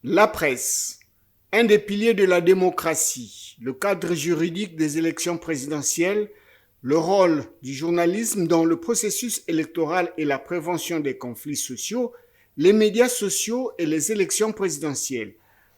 La presse, un des piliers de la démocratie, le cadre juridique des élections présidentielles, le rôle du journalisme dans le processus électoral et la prévention des conflits sociaux, les médias sociaux et les élections présidentielles.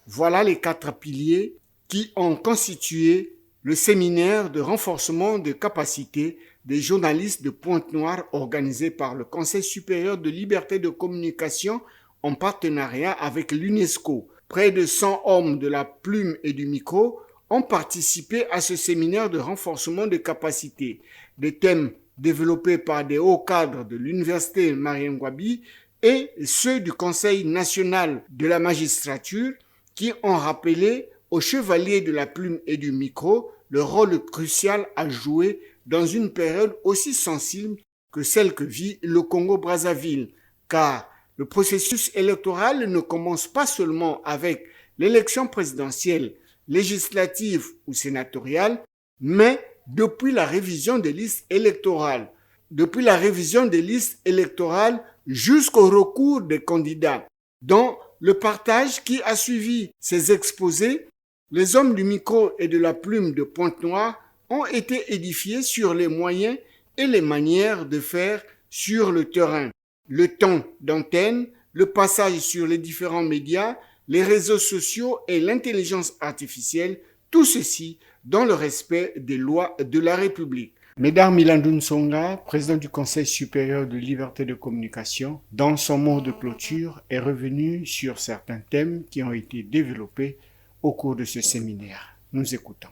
Voilà les quatre piliers qui ont constitué le séminaire de renforcement de capacités des journalistes de Pointe-Noire organisé par le Conseil supérieur de liberté de communication en partenariat avec l'UNESCO. Près de 100 hommes de la plume et du micro ont participé à ce séminaire de renforcement de capacités. Des thèmes développés par des hauts cadres de l'Université Marien-Ngouabi et ceux du Conseil national de la magistrature qui ont rappelé aux chevaliers de la plume et du micro le rôle crucial à jouer dans une période aussi sensible que celle que vit le Congo-Brazzaville, car le processus électoral ne commence pas seulement avec l'élection présidentielle, législative ou sénatoriale, mais depuis la révision des listes électorales. Depuis la révision des listes électorales jusqu'au recours des candidats. Dans le partage qui a suivi ces exposés, les hommes du micro et de la plume de Pointe-Noire ont été édifiés sur les moyens et les manières de faire sur le terrain. Le temps d'antenne, le passage sur les différents médias, les réseaux sociaux et l'intelligence artificielle, tout ceci dans le respect des lois de la République. Médard Milandoun Songa, président du Conseil supérieur de liberté de communication, dans son mot de clôture, est revenu sur certains thèmes qui ont été développés au cours de ce séminaire. Nous écoutons.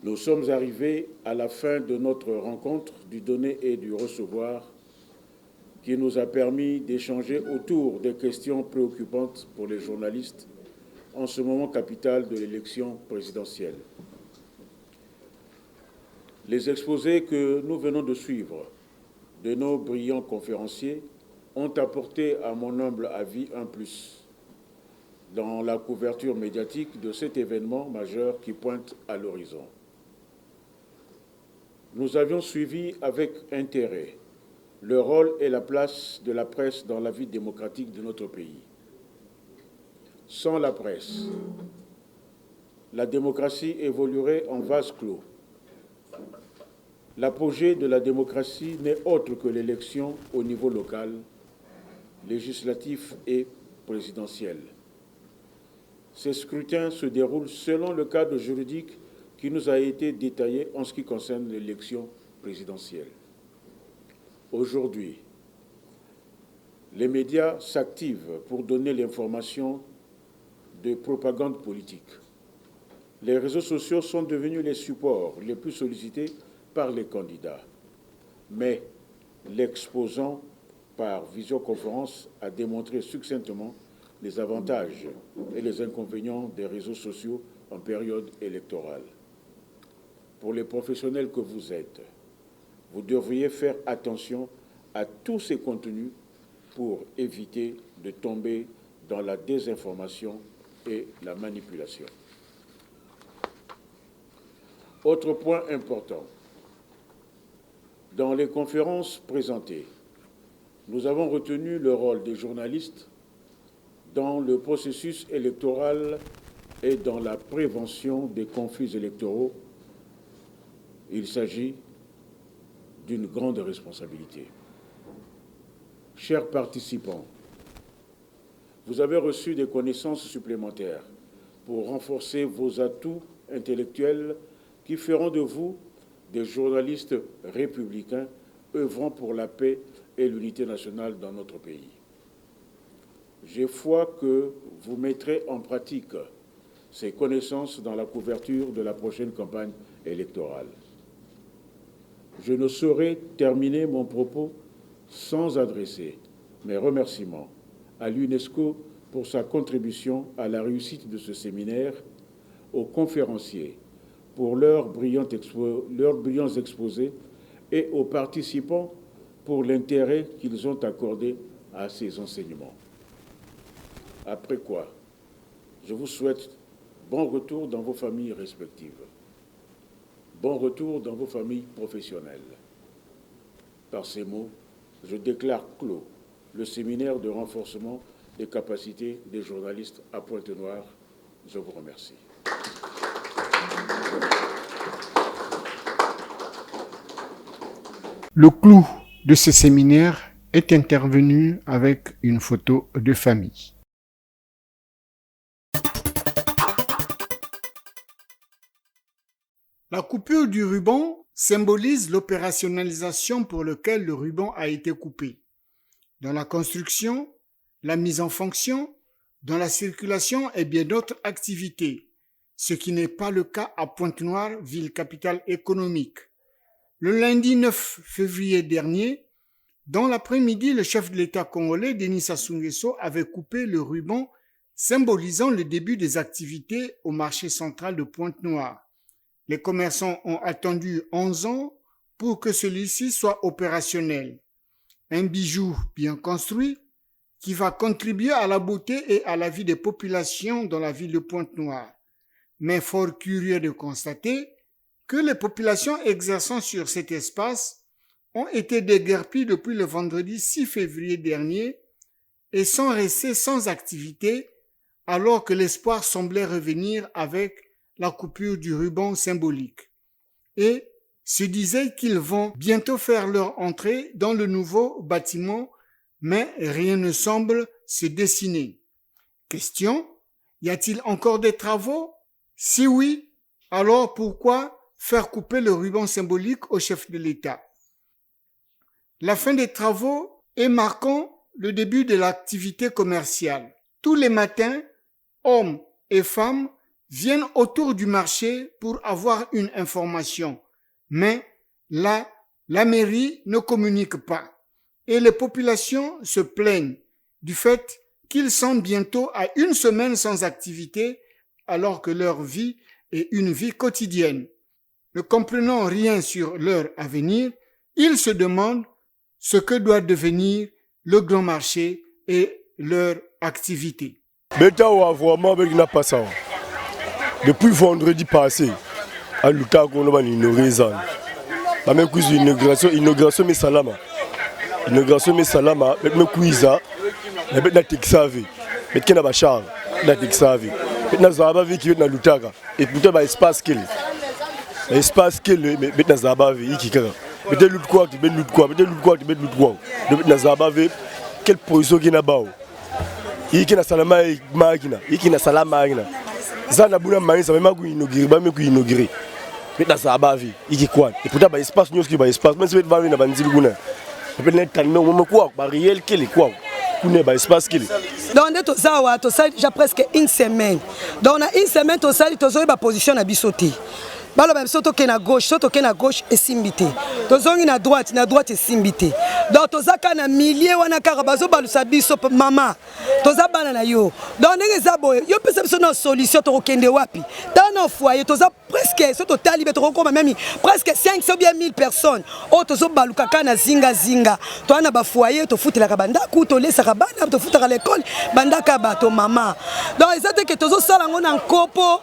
Nous sommes arrivés à la fin de notre rencontre du donner et du recevoir qui nous a permis d'échanger autour des questions préoccupantes pour les journalistes en ce moment capital de l'élection présidentielle. Les exposés que nous venons de suivre de nos brillants conférenciers ont apporté, à mon humble avis, un plus dans la couverture médiatique de cet événement majeur qui pointe à l'horizon. Nous avions suivi avec intérêt le rôle et la place de la presse dans la vie démocratique de notre pays. Sans la presse, la démocratie évoluerait en vase clos. L'apogée de la démocratie n'est autre que l'élection au niveau local, législatif et présidentiel. Ces scrutins se déroulent selon le cadre juridique qui nous a été détaillé en ce qui concerne l'élection présidentielle. Aujourd'hui, les médias s'activent pour donner l'information de propagande politique. Les réseaux sociaux sont devenus les supports les plus sollicités par les candidats. Mais l'exposant par visioconférence a démontré succinctement les avantages et les inconvénients des réseaux sociaux en période électorale. Pour les professionnels que vous êtes, vous devriez faire attention à tous ces contenus pour éviter de tomber dans la désinformation et la manipulation. Autre point important, dans les conférences présentées, nous avons retenu le rôle des journalistes dans le processus électoral et dans la prévention des conflits électoraux. Il s'agit d'une grande responsabilité. Chers participants, vous avez reçu des connaissances supplémentaires pour renforcer vos atouts intellectuels qui feront de vous des journalistes républicains œuvrant pour la paix et l'unité nationale dans notre pays. J'ai foi que vous mettrez en pratique ces connaissances dans la couverture de la prochaine campagne électorale. Je ne saurais terminer mon propos sans adresser mes remerciements à l'UNESCO pour sa contribution à la réussite de ce séminaire, aux conférenciers pour leurs brillants exposés et aux participants pour l'intérêt qu'ils ont accordé à ces enseignements. Après quoi, je vous souhaite bon retour dans vos familles respectives. Bon retour dans vos familles professionnelles. Par ces mots, je déclare clos le séminaire de renforcement des capacités des journalistes à Pointe-Noire. Je vous remercie. Le clou de ce séminaire est intervenu avec une photo de famille. La coupure du ruban symbolise l'opérationnalisation pour laquelle le ruban a été coupé. Dans la construction, la mise en fonction, dans la circulation et bien d'autres activités, ce qui n'est pas le cas à Pointe-Noire, ville capitale économique. Le lundi 9 février dernier, dans l'après-midi, le chef de l'État congolais, Denis Sassou Nguesso, avait coupé le ruban symbolisant le début des activités au marché central de Pointe-Noire. Les commerçants ont attendu 11 ans pour que celui-ci soit opérationnel. Un bijou bien construit qui va contribuer à la beauté et à la vie des populations dans la ville de Pointe-Noire. Mais fort curieux de constater que les populations exerçant sur cet espace ont été déguerpies depuis le vendredi 6 février dernier et sont restées sans activité alors que l'espoir semblait revenir avec la coupure du ruban symbolique, et se disaient qu'ils vont bientôt faire leur entrée dans le nouveau bâtiment, mais rien ne semble se dessiner. Question, y a-t-il encore des travaux? Si oui, alors pourquoi faire couper le ruban symbolique au chef de l'État? La fin des travaux est marquant le début de l'activité commerciale. Tous les matins, hommes et femmes viennent autour du marché pour avoir une information. Mais là, la mairie ne communique pas et les populations se plaignent du fait qu'ils sont bientôt à une semaine sans activité alors que leur vie est une vie quotidienne. Ne comprenant rien sur leur avenir, ils se demandent ce que doit devenir le grand marché et leur activité. Depuis vendredi passé, à Luka, on a inauguré ça. La même chose, inauguration, mais salama. Inauguration, mais salama, mais cuisa, mais na texavi, mais qui n'a pas charge, na texavi, mais na zabavi qui est na Lutaka. Et pourtant, bah espace qu'il, espace qu'il, mais na zabavi qui kara. Mais de l'autre quoi, mais de l'autre quoi, mais de l'autre quoi, mais de l'autre quoi. De na zabavi, quelle position qui n'a pas. Il qui n'a salama magina, il qui n'a salama magina. Zana buna manisa même ku inaugurer ba me ku inaugurer mais dans sa bavi iki quoi et pourtant ba espace nous qui ba espace même si va na banzili kuna peut être tellement moment quoi ba réel quel quoi kuna ba espace quel donc de to zawa to ça déjà presque une semaine donc on a une semaine to ça to zo ba position na bisoté balo ba bisoto ke na gauche et simbité to zongi na droite et simbité donc to zaka na milieu wana kaka bazo balusa biso mama to za bana na yo donc ndenge za boye yo pesa biso na solution to kende wapi dans nos foyers to za presque so to tali beto ko même presque 500 bien 1000 personnes o to zo baluka kana zinga to ana ba foyer to futela ka banda ku to lesa ka bana to futela l'école banda ka bato mama donc ezate que to zo sala ngona nkopo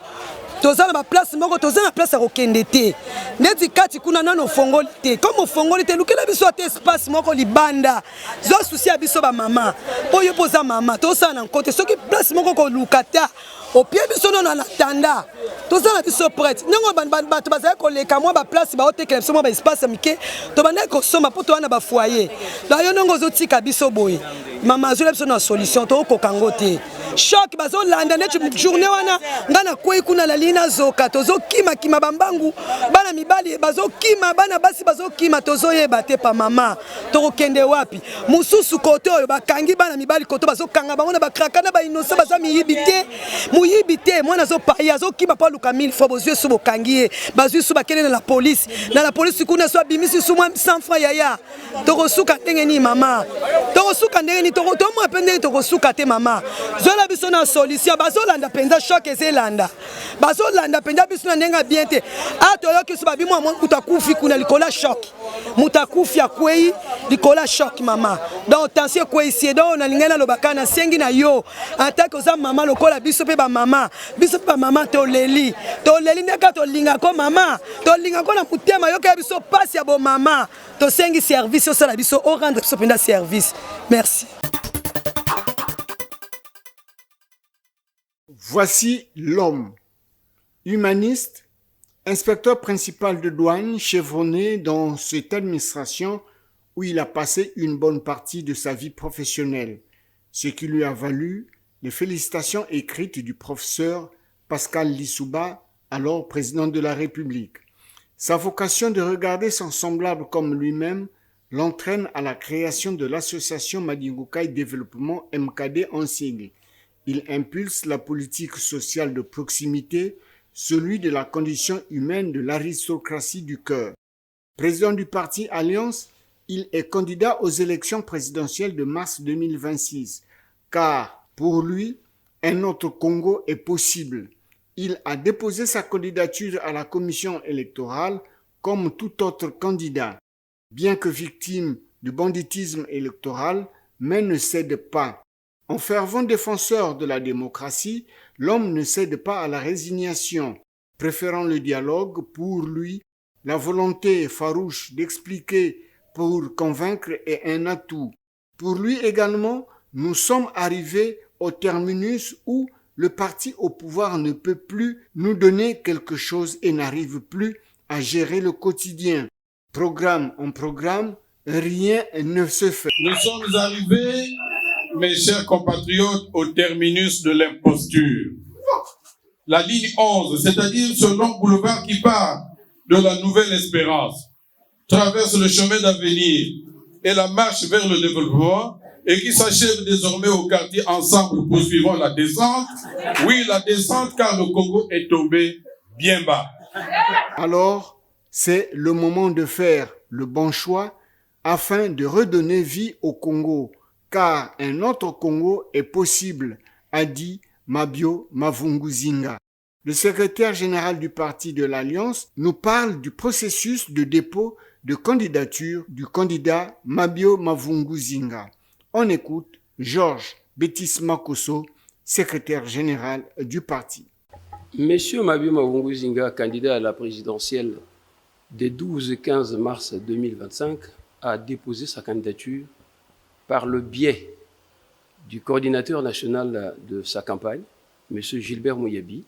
toza na place moko toza na place ya kokende te neti kati kuna nano fongoli te comme fongoli te lukela biso te espace moko libanda zo souci ya biso ba mama oyo poza mama toza na nkote soki place moko ko lukata au pied biso nono na tanda toza na biso prête nongo bato bazali koleka mwa ba place ba hotekela biso mwa ba espace mike to banda ko soma po to na ba foyer la yo nongo zo tika biso boye mama zo la biso na solution to ko kangote choc bazo landa net journée wana ngana kwei kuna la lina zoka tozo kima bambangu bana mibali bazo kima bana basi bazo kima tozo yeba te pa mama to kende wapi mususu kote oyo bakangi bana mibali kote bazo kanga bango na bakrakana ba innocent baza muyibite mwana zo paya zo kima pa luka 1000 fois bozwe so bokangi bazu so bakene na la police kuna so bimisi so 100 francs yaya to kosuka ndenge ni mama to kosuka ndenge ni to mo apende to kosuka te mama zola biso na solution bazolanda penza choc ezelanda bazolanda penza biso na ndenga bien te atoyoki so babimo mutakufi kuna likola choc mutakufi akwei likola choc mama donc tension kwei si donc na lingana lobaka na sengi na yo attaque oza mama lokola biso pe ba mama to leli ndeka to linga ko mama to linga ko na mutema yoka biso passe ya bo mama to sengi service au sala biso o rendre biso penda service merci. Voici l'homme. Humaniste, inspecteur principal de douane, chevronné dans cette administration où il a passé une bonne partie de sa vie professionnelle, ce qui lui a valu les félicitations écrites du professeur Pascal Lissouba, alors président de la République. Sa vocation de regarder son semblable comme lui-même l'entraîne à la création de l'association Madingukai Développement MKD en sigle. Il impulse la politique sociale de proximité, celui de la condition humaine de l'aristocratie du cœur. Président du parti Alliance, il est candidat aux élections présidentielles de mars 2026, car pour lui, un autre Congo est possible. Il a déposé sa candidature à la commission électorale comme tout autre candidat. Bien que victime du banditisme électoral, mais ne cède pas. En fervent défenseur de la démocratie, l'homme ne cède pas à la résignation, préférant le dialogue. Pour lui, la volonté farouche d'expliquer pour convaincre est un atout. Pour lui également, nous sommes arrivés au terminus où le parti au pouvoir ne peut plus nous donner quelque chose et n'arrive plus à gérer le quotidien. Programme en programme, rien ne se fait. Nous sommes arrivés, mes chers compatriotes, au terminus de l'imposture. La ligne 11, c'est-à-dire ce long boulevard qui part de la Nouvelle Espérance, traverse le chemin d'avenir et la marche vers le développement et qui s'achève désormais au quartier Ensemble, poursuivant la descente. Oui, la descente, car le Congo est tombé bien bas. Alors, c'est le moment de faire le bon choix afin de redonner vie au Congo, car un autre Congo est possible, a dit Mabio Mavunguzinga. Le secrétaire général du parti de l'Alliance nous parle du processus de dépôt de candidature du candidat Mabio Mavunguzinga. On écoute Georges Bétis Makosso, secrétaire général du parti. Monsieur Mabio Mavunguzinga, candidat à la présidentielle des 12 et 15 mars 2025, a déposé sa candidature par le biais du coordinateur national de sa campagne, monsieur Gilbert Moyabi,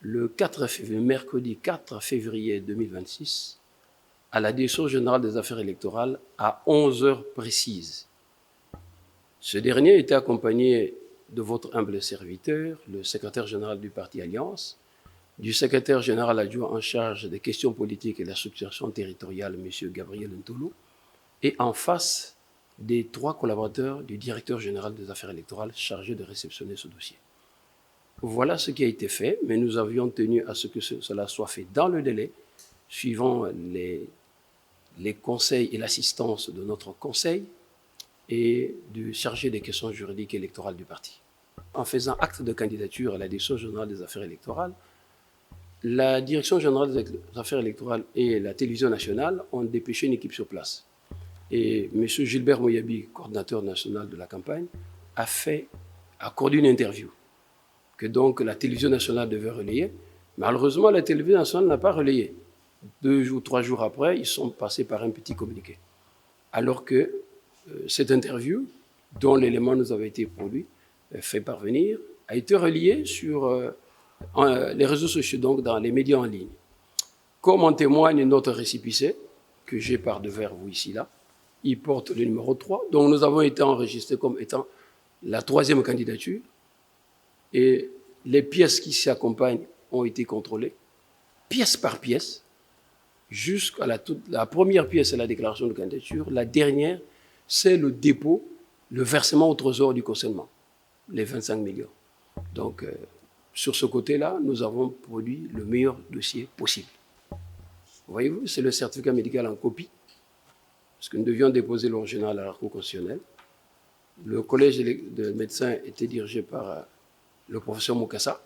le mercredi 4 février 2026, à la Direction générale des affaires électorales à 11 heures précises. Ce dernier était accompagné de votre humble serviteur, le secrétaire général du parti Alliance, du secrétaire général adjoint en charge des questions politiques et de la structuration territoriale, M. Gabriel Ntolo, et en face des 3 collaborateurs du directeur général des affaires électorales chargé de réceptionner ce dossier. Voilà ce qui a été fait, mais nous avions tenu à ce que cela soit fait dans le délai, suivant les conseils et l'assistance de notre conseil et du chargé des questions juridiques et électorales du parti. En faisant acte de candidature à la Direction générale des affaires électorales, la Direction générale des affaires électorales et la télévision nationale ont dépêché une équipe sur place. Et M. Gilbert Moyabi, coordinateur national de la campagne, a accordé une interview que donc la télévision nationale devait relayer. Malheureusement, la télévision nationale n'a pas relayé. 2 ou 3 jours après, ils sont passés par un petit communiqué. Alors que cette interview, dont l'élément nous avait été produit, fait parvenir, a été relayée sur les réseaux sociaux, donc dans les médias en ligne. Comme en témoigne notre récépissé, que j'ai par devers vous ici, là, il porte le numéro 3, donc nous avons été enregistrés comme étant la 3e candidature, et les pièces qui s'y accompagnent ont été contrôlées, pièce par pièce, jusqu'à la première pièce, c'est la déclaration de candidature, la dernière, c'est le dépôt, le versement au trésor du cautionnement, les 25 millions. Donc, sur ce côté-là, nous avons produit le meilleur dossier possible. Voyez-vous, c'est le certificat médical en copie, parce que nous devions déposer l'original à la Cour constitutionnelle. Le collège de médecins était dirigé par le professeur Mokassa,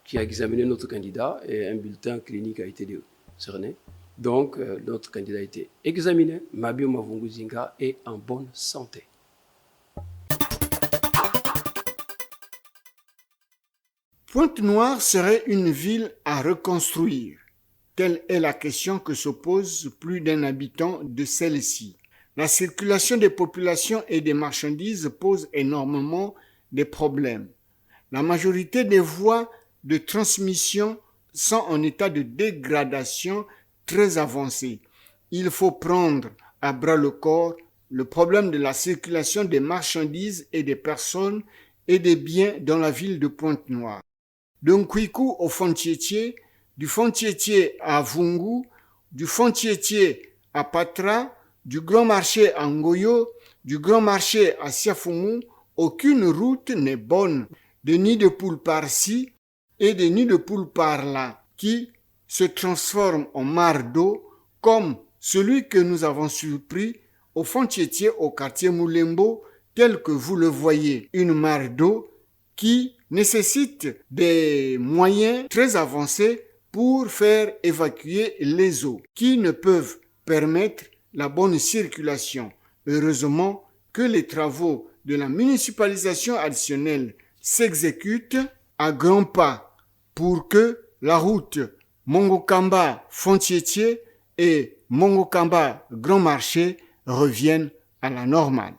qui a examiné notre candidat, et un bulletin clinique a été décerné. Donc, notre candidat a été examiné. Mabio Mavunguzinga est en bonne santé. Pointe-Noire serait une ville à reconstruire. Telle est la question que se pose plus d'un habitant de celle-ci. La circulation des populations et des marchandises pose énormément de problèmes. La majorité des voies de transmission sont en état de dégradation très avancé. Il faut prendre à bras le corps le problème de la circulation des marchandises et des personnes et des biens dans la ville de Pointe-Noire. De Nkwiku au Font-Thiétié, du Font-Thiétié à Vungu, du Font-Thiétié à Patra, du Grand Marché à Ngoyo, du Grand Marché à Siafumu, aucune route n'est bonne. Des nids de poules par-ci et des nids de poules par-là qui se transforment en mares d'eau comme celui que nous avons surpris au Font-Thiétié au quartier Moulembo, tel que vous le voyez, une mare d'eau qui nécessite des moyens très avancés pour faire évacuer les eaux qui ne peuvent permettre la bonne circulation. Heureusement que les travaux de la municipalisation additionnelle s'exécutent à grands pas pour que la route Mongokamba-Font-Thiétié et Mongokamba-Grand Marché reviennent à la normale.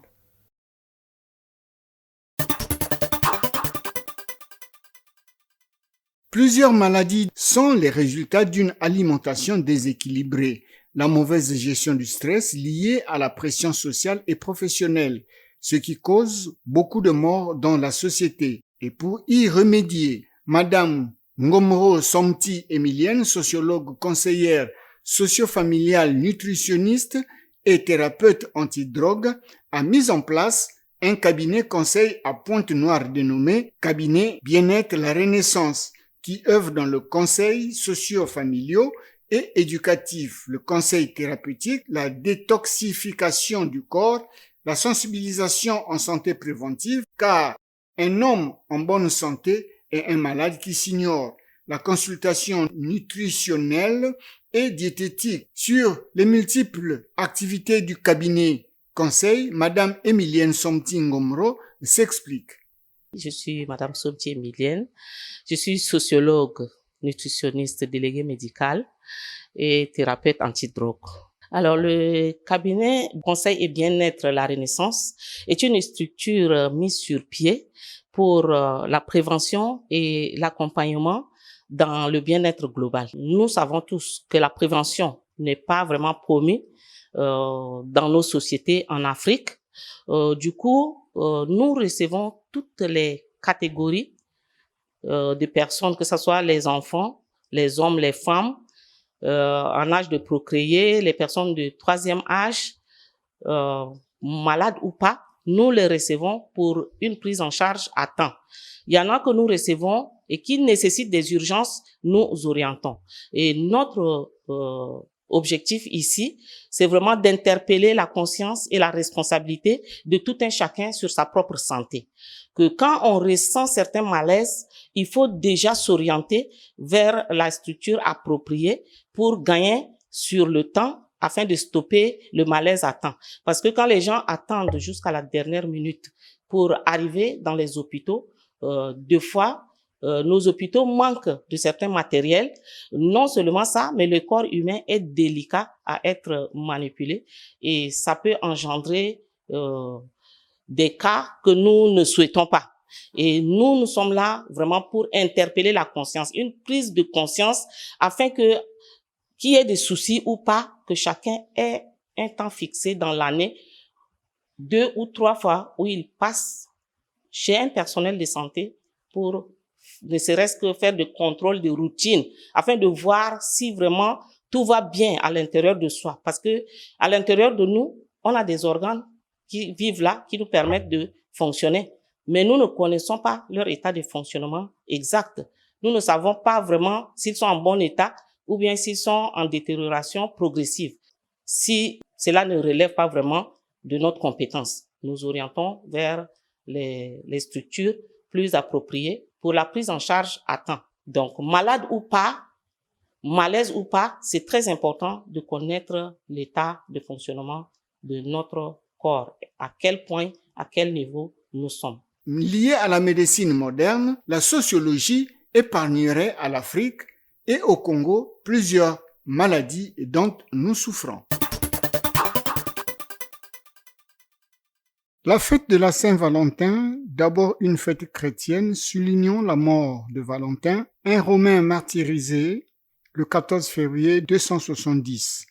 Plusieurs maladies sont les résultats d'une alimentation déséquilibrée, la mauvaise gestion du stress liée à la pression sociale et professionnelle, ce qui cause beaucoup de morts dans la société. Et pour y remédier, Madame Ngomro Somti Emilienne, sociologue conseillère socio-familiale nutritionniste et thérapeute antidrogue, a mis en place un cabinet conseil à Pointe-Noire dénommé Cabinet Bien-être La Renaissance, qui œuvre dans le conseil socio-familial et éducatif, le conseil thérapeutique, la détoxification du corps, la sensibilisation en santé préventive, car un homme en bonne santé est un malade qui s'ignore, la consultation nutritionnelle et diététique. Sur les multiples activités du cabinet conseil, Madame Emilienne Somti Ngomro s'explique. Je suis Madame Somti Emilienne, je suis sociologue, nutritionniste déléguée médicale et thérapeute antidrogue. Alors, le cabinet Conseil et Bien-être La Renaissance est une structure mise sur pied pour la prévention et l'accompagnement dans le bien-être global. Nous savons tous que la prévention n'est pas vraiment promue dans nos sociétés en Afrique. Du coup, nous recevons toutes les catégories de personnes, que ce soit les enfants, les hommes, les femmes, en âge de procréer, les personnes de troisième âge, malades ou pas, nous les recevons pour une prise en charge à temps. Il y en a que nous recevons et qui nécessitent des urgences, nous orientons. Et notre objectif ici, c'est vraiment d'interpeller la conscience et la responsabilité de tout un chacun sur sa propre santé. Que quand on ressent certains malaises, il faut déjà s'orienter vers la structure appropriée pour gagner sur le temps afin de stopper le malaise à temps. Parce que quand les gens attendent jusqu'à la dernière minute pour arriver dans les hôpitaux, deux fois, nos hôpitaux manquent de certains matériels. Non seulement ça, mais le corps humain est délicat à être manipulé et ça peut engendrer des cas que nous ne souhaitons pas. Et nous sommes là vraiment pour interpeller la conscience, une prise de conscience afin que qu'il y ait des soucis ou pas, que chacun ait un temps fixé dans l'année, 2 ou 3 fois où il passe chez un personnel de santé pour ne serait-ce que faire des contrôles de routine afin de voir si vraiment tout va bien à l'intérieur de soi. Parce que à l'intérieur de nous, on a des organes qui vivent là, qui nous permettent de fonctionner. Mais nous ne connaissons pas leur état de fonctionnement exact. Nous ne savons pas vraiment s'ils sont en bon état ou bien s'ils sont en détérioration progressive. Si cela ne relève pas vraiment de notre compétence, nous orientons vers les structures plus appropriées pour la prise en charge à temps. Donc, malade ou pas, malaise ou pas, c'est très important de connaître l'état de fonctionnement de notre corps, à quel point, à quel niveau nous sommes. Lié à la médecine moderne, la sociologie épargnerait à l'Afrique et au Congo plusieurs maladies dont nous souffrons. La fête de la Saint-Valentin, d'abord une fête chrétienne, soulignant la mort de Valentin, un Romain martyrisé le 14 février 270.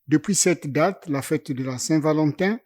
Depuis cette date, la fête de la Saint-Valentin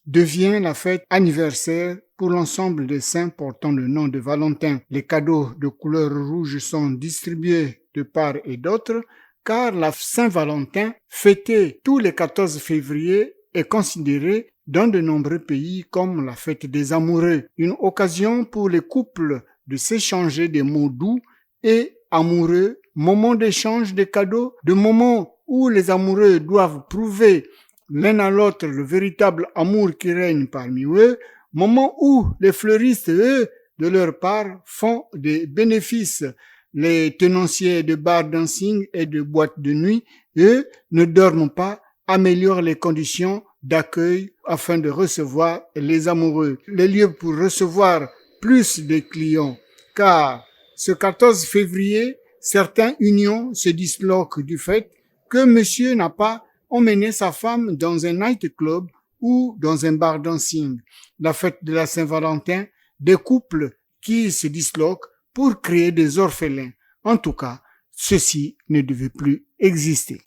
devient la fête anniversaire pour l'ensemble des saints portant le nom de Valentin. Les cadeaux de couleur rouge sont distribués de part et d'autre, car la Saint-Valentin, fêtée tous les 14 février, est considérée dans de nombreux pays comme la fête des amoureux, une occasion pour les couples de s'échanger des mots doux et amoureux, moment d'échange de cadeaux, de moments où les amoureux doivent prouver l'un à l'autre le véritable amour qui règne parmi eux, moment où les fleuristes, eux, de leur part, font des bénéfices. Les tenanciers de bar dancing et de boîtes de nuit, eux, ne dorment pas, améliorent les conditions d'accueil afin de recevoir les amoureux. Les lieux pour recevoir plus de clients, car ce 14 février, certaines unions se disloquent du fait que monsieur n'a pas emmené sa femme dans un nightclub ou dans un bar dancing. La fête de la Saint-Valentin, des couples qui se disloquent pour créer des orphelins. En tout cas, ceci ne devait plus exister.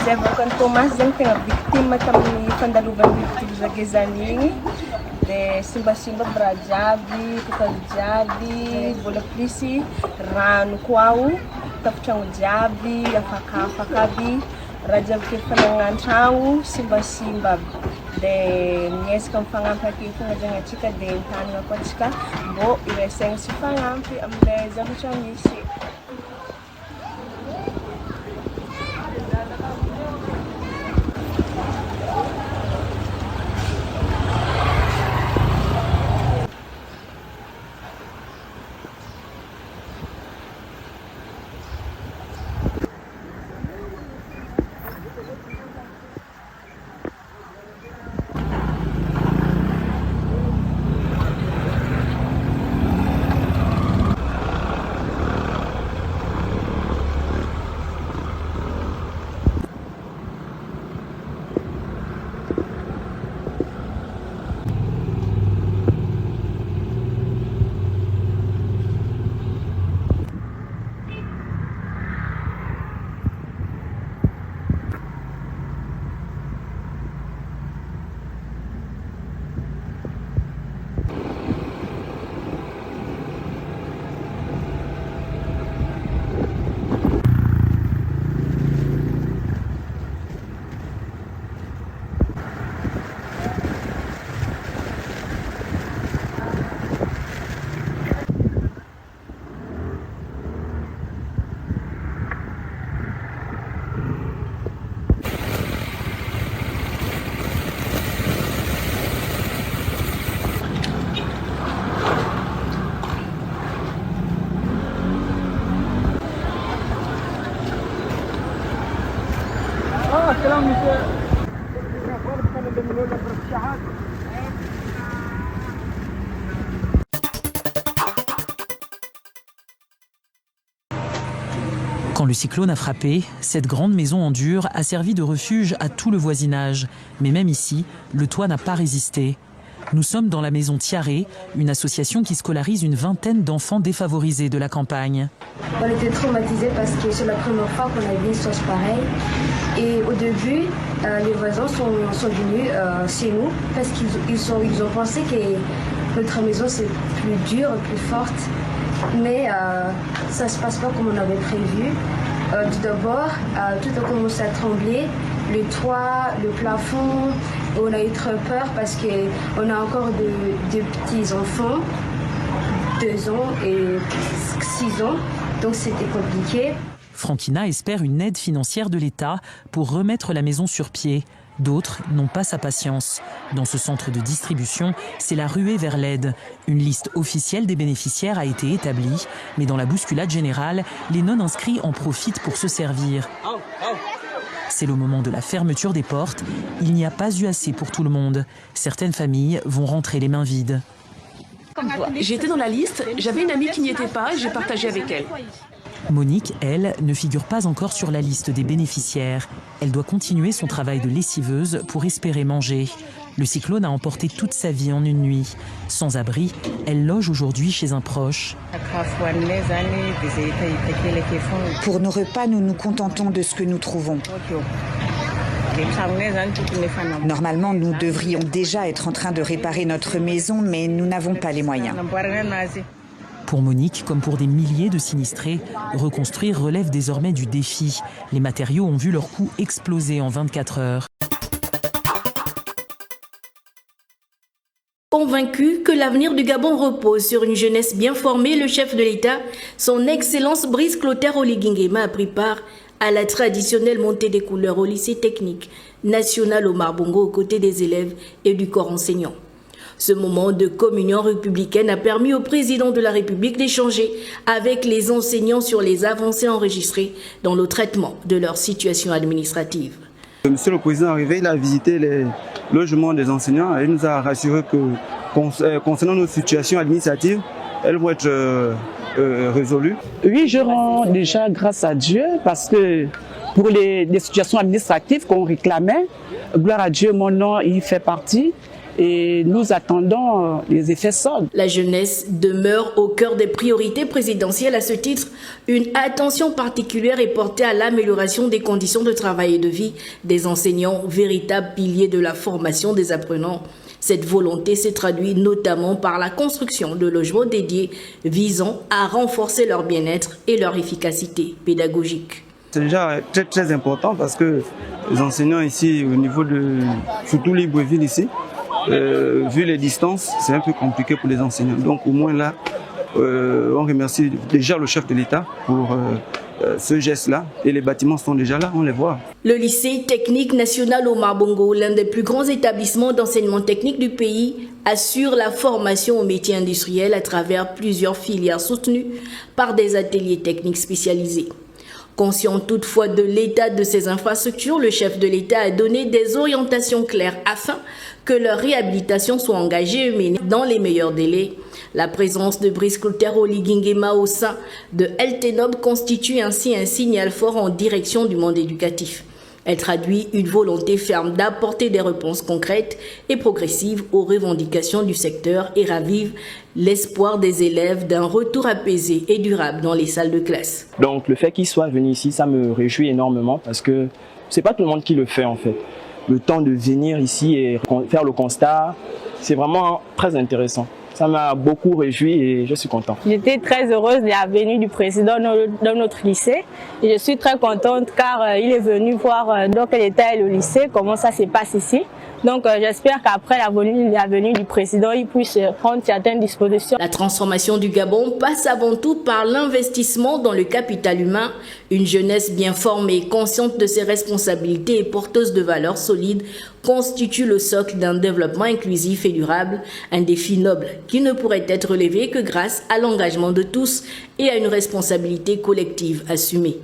Zay Thomas zegny tegna victime tamin'ny fandalovan'ny fitibizagezany igny. Dia simbasimba bra jiaby, tokaly jiaby, vola plus rano koa tafitragno jiaby, afakafaka aby, raha jiaby ke fanagna an-tragno simbasimba aby. Dia miezaka mifagnampy ake fogna zegny antsika dia entanina koa antsika mbô iraisagna sy fagnampy amin'ilay zavatra misy. Quand le cyclone a frappé, cette grande maison en dur a servi de refuge à tout le voisinage. Mais même ici, le toit n'a pas résisté. Nous sommes dans la maison Tiaré, une association qui scolarise une vingtaine d'enfants défavorisés de la campagne. On était traumatisés parce que c'est la première fois qu'on a vu une chose pareille. Et au début, les voisins sont venus chez nous parce qu'ils ont pensé que notre maison c'est plus dure, plus forte. Mais ça ne se passe pas comme on avait prévu. Tout d'abord, tout a commencé à trembler, le toit, le plafond. On a eu très peur parce qu'on a encore de petits enfants, 2 ans et 6 ans, donc c'était compliqué. Frankina espère une aide financière de l'État pour remettre la maison sur pied. D'autres n'ont pas sa patience. Dans ce centre de distribution, c'est la ruée vers l'aide. Une liste officielle des bénéficiaires a été établie, mais dans la bousculade générale, les non-inscrits en profitent pour se servir. C'est le moment de la fermeture des portes. Il n'y a pas eu assez pour tout le monde. Certaines familles vont rentrer les mains vides. J'étais dans la liste, j'avais une amie qui n'y était pas et j'ai partagé avec elle. Monique, elle, ne figure pas encore sur la liste des bénéficiaires. Elle doit continuer son travail de lessiveuse pour espérer manger. Le cyclone a emporté toute sa vie en une nuit. Sans abri, elle loge aujourd'hui chez un proche. Pour nos repas, nous nous contentons de ce que nous trouvons. Normalement, nous devrions déjà être en train de réparer notre maison, mais nous n'avons pas les moyens. Pour Monique, comme pour des milliers de sinistrés, reconstruire relève désormais du défi. Les matériaux ont vu leur coût exploser en 24 heures. Convaincu que l'avenir du Gabon repose sur une jeunesse bien formée, le chef de l'État, son Excellence Brice Clotaire Oligui Nguema, a pris part à la traditionnelle montée des couleurs au lycée technique national Omar Bongo aux côtés des élèves et du corps enseignant. Ce moment de communion républicaine a permis au président de la République d'échanger avec les enseignants sur les avancées enregistrées dans le traitement de leur situation administrative. Monsieur le Président est arrivé, il a visité les logements des enseignants et il nous a rassuré que concernant nos situations administratives, elles vont être résolues. Oui, je rends déjà grâce à Dieu parce que pour les situations administratives qu'on réclamait, gloire à Dieu, mon nom y fait partie. Et nous attendons les effets soldes. La jeunesse demeure au cœur des priorités présidentielles. À ce titre, une attention particulière est portée à l'amélioration des conditions de travail et de vie des enseignants, véritables piliers de la formation des apprenants. Cette volonté s'est traduite notamment par la construction de logements dédiés visant à renforcer leur bien-être et leur efficacité pédagogique. C'est déjà très important parce que les enseignants ici, au niveau de surtout Libreville ici, vu les distances, c'est un peu compliqué pour les enseignants. Donc au moins là, on remercie déjà le chef de l'État pour ce geste-là. Et les bâtiments sont déjà là, on les voit. Le lycée technique national Omar Bongo, l'un des plus grands établissements d'enseignement technique du pays, assure la formation aux métiers industriels à travers plusieurs filières soutenues par des ateliers techniques spécialisés. Conscient toutefois de l'état de ces infrastructures, le chef de l'État a donné des orientations claires afin que leur réhabilitation soit engagée et menée dans les meilleurs délais. La présence de Brice Clotaire Oligui Nguema au sein de LTNOB constitue ainsi un signal fort en direction du monde éducatif. Elle traduit une volonté ferme d'apporter des réponses concrètes et progressives aux revendications du secteur et ravive l'espoir des élèves d'un retour apaisé et durable dans les salles de classe. Donc le fait qu'ils soient venus ici, ça me réjouit énormément parce que c'est pas tout le monde qui le fait en fait. Le temps de venir ici et faire le constat, c'est vraiment très intéressant. Ça m'a beaucoup réjoui et je suis content. J'étais très heureuse de la venue du président dans notre lycée. Et je suis très contente car il est venu voir dans quel état est le lycée, comment ça se passe ici. Donc j'espère qu'après la venue du président, il puisse prendre certaines dispositions. La transformation du Gabon passe avant tout par l'investissement dans le capital humain. Une jeunesse bien formée, consciente de ses responsabilités et porteuse de valeurs solides constitue le socle d'un développement inclusif et durable, un défi noble qui ne pourrait être relevé que grâce à l'engagement de tous et à une responsabilité collective assumée.